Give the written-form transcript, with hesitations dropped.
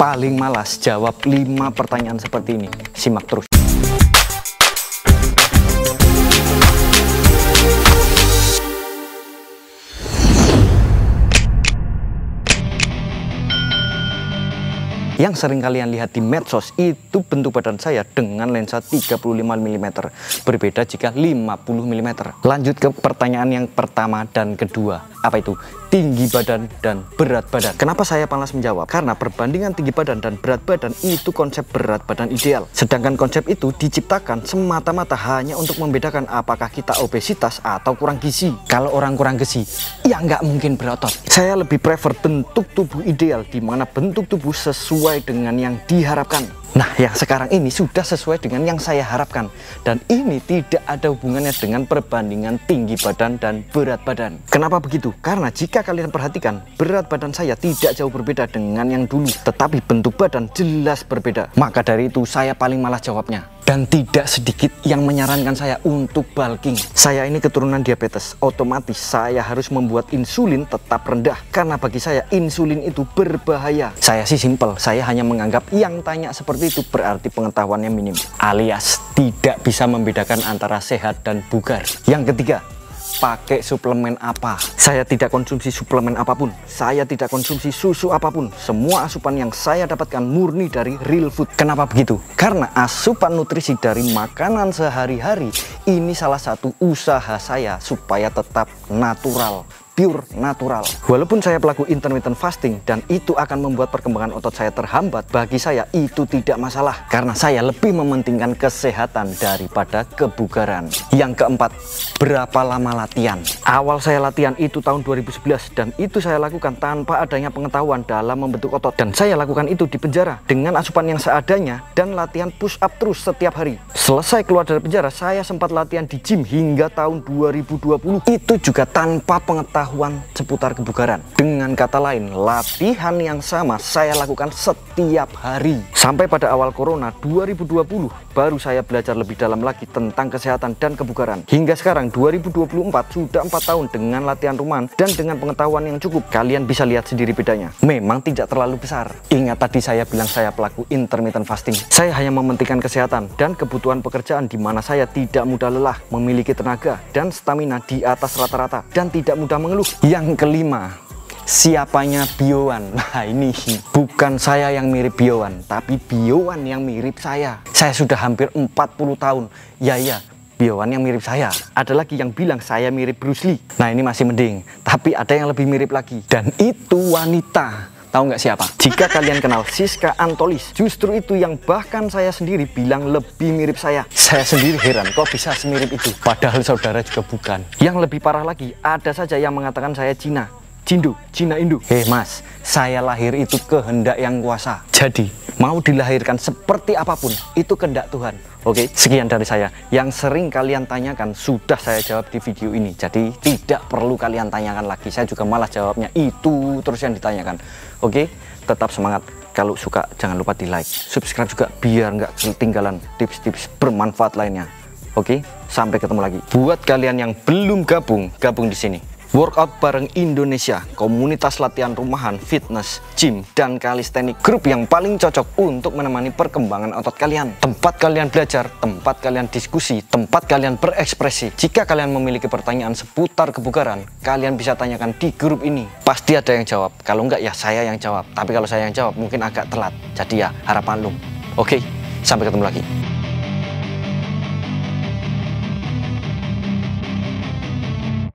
paling malas jawab 5 pertanyaan seperti ini. Simak terus. Yang sering kalian lihat di medsos itu bentuk badan saya dengan lensa 35 mm. Berbeda jika 50 mm. Lanjut ke pertanyaan yang pertama dan kedua. Apa itu? Tinggi badan dan berat badan. Kenapa saya malas menjawab? Karena perbandingan tinggi badan dan berat badan itu konsep berat badan ideal. Sedangkan konsep itu diciptakan semata-mata hanya untuk membedakan apakah kita obesitas atau kurang gizi. Kalau orang kurang gizi, ya nggak mungkin berotot. Saya lebih prefer bentuk tubuh ideal, di mana bentuk tubuh sesuai dengan yang diharapkan. Nah, yang sekarang ini sudah sesuai dengan yang saya harapkan. Dan ini tidak ada hubungannya dengan perbandingan tinggi badan dan berat badan. Kenapa begitu? Karena jika kalian perhatikan, berat badan saya tidak jauh berbeda dengan yang dulu, tetapi bentuk badan jelas berbeda. Maka dari itu saya paling malas jawabnya. Dan tidak sedikit yang menyarankan saya untuk bulking. Saya ini keturunan diabetes, otomatis saya harus membuat insulin tetap rendah. Karena bagi saya insulin itu berbahaya. Saya sih simpel, saya hanya menganggap yang tanya seperti itu berarti pengetahuannya minim, alias tidak bisa membedakan antara sehat dan bugar. Yang ketiga, pakai suplemen apa? Saya tidak konsumsi suplemen apapun. Saya tidak konsumsi susu apapun. Semua asupan yang saya dapatkan murni dari real food. Kenapa begitu? Karena asupan nutrisi dari makanan sehari-hari ini salah satu usaha saya supaya tetap natural, pure natural. Walaupun saya pelaku intermittent fasting dan itu akan membuat perkembangan otot saya terhambat, bagi saya itu tidak masalah karena saya lebih mementingkan kesehatan daripada kebugaran. Yang keempat, berapa lama latihan? Awal saya latihan itu tahun 2011 dan itu saya lakukan tanpa adanya pengetahuan dalam membentuk otot, dan saya lakukan itu di penjara dengan asupan yang seadanya dan latihan push up terus setiap hari. Selesai keluar dari penjara, saya sempat latihan di gym hingga tahun 2020. Itu juga tanpa pengetahuan seputar kebugaran. Dengan kata lain, latihan yang sama saya lakukan setiap hari. Sampai pada awal corona 2020 baru saya belajar lebih dalam lagi tentang kesehatan dan kebugaran. Hingga sekarang 2024 sudah 4 tahun dengan latihan rumahan dan dengan pengetahuan yang cukup. Kalian bisa lihat sendiri bedanya. Memang tidak terlalu besar. Ingat tadi saya bilang saya pelaku intermittent fasting. Saya hanya mementingkan kesehatan dan kebutuhan pekerjaan di mana saya tidak mudah lelah, memiliki tenaga dan stamina di atas rata-rata dan tidak mudah mengeluh. Yang kelima, siapanya Biowan? Nah, ini bukan saya yang mirip Biowan, tapi Biowan yang mirip saya. Saya sudah hampir 40 tahun. Ya, Biowan yang mirip saya. Ada lagi yang bilang saya mirip Bruce Lee. Nah, ini masih mending, tapi ada yang lebih mirip lagi, dan itu wanita. Tahu nggak siapa? Jika kalian kenal Siska Antolis, justru itu yang bahkan saya sendiri bilang lebih mirip saya. Saya sendiri heran kok bisa semirip itu, padahal saudara juga bukan. Yang lebih parah lagi, ada saja yang mengatakan saya Cina, Cindo, Cina Indo. Mas, saya lahir itu kehendak yang kuasa. Jadi, mau dilahirkan seperti apapun, itu kehendak Tuhan. Oke, sekian dari saya. Yang sering kalian tanyakan sudah saya jawab di video ini. Jadi, tidak perlu kalian tanyakan lagi. Saya juga malas jawabnya. Itu terus yang ditanyakan. Oke, tetap semangat. Kalau suka, jangan lupa di like. Subscribe juga biar nggak ketinggalan tips-tips bermanfaat lainnya. Oke, sampai ketemu lagi. Buat kalian yang belum gabung di sini. Workout bareng Indonesia, komunitas latihan rumahan, fitness, gym, dan kalistenik, grup yang paling cocok untuk menemani perkembangan otot kalian. Tempat kalian belajar, tempat kalian diskusi, tempat kalian berekspresi. Jika kalian memiliki pertanyaan seputar kebugaran, kalian bisa tanyakan di grup ini. Pasti ada yang jawab, kalau enggak ya saya yang jawab. Tapi kalau saya yang jawab mungkin agak telat, jadi ya harapan lu. Oke, sampai ketemu lagi.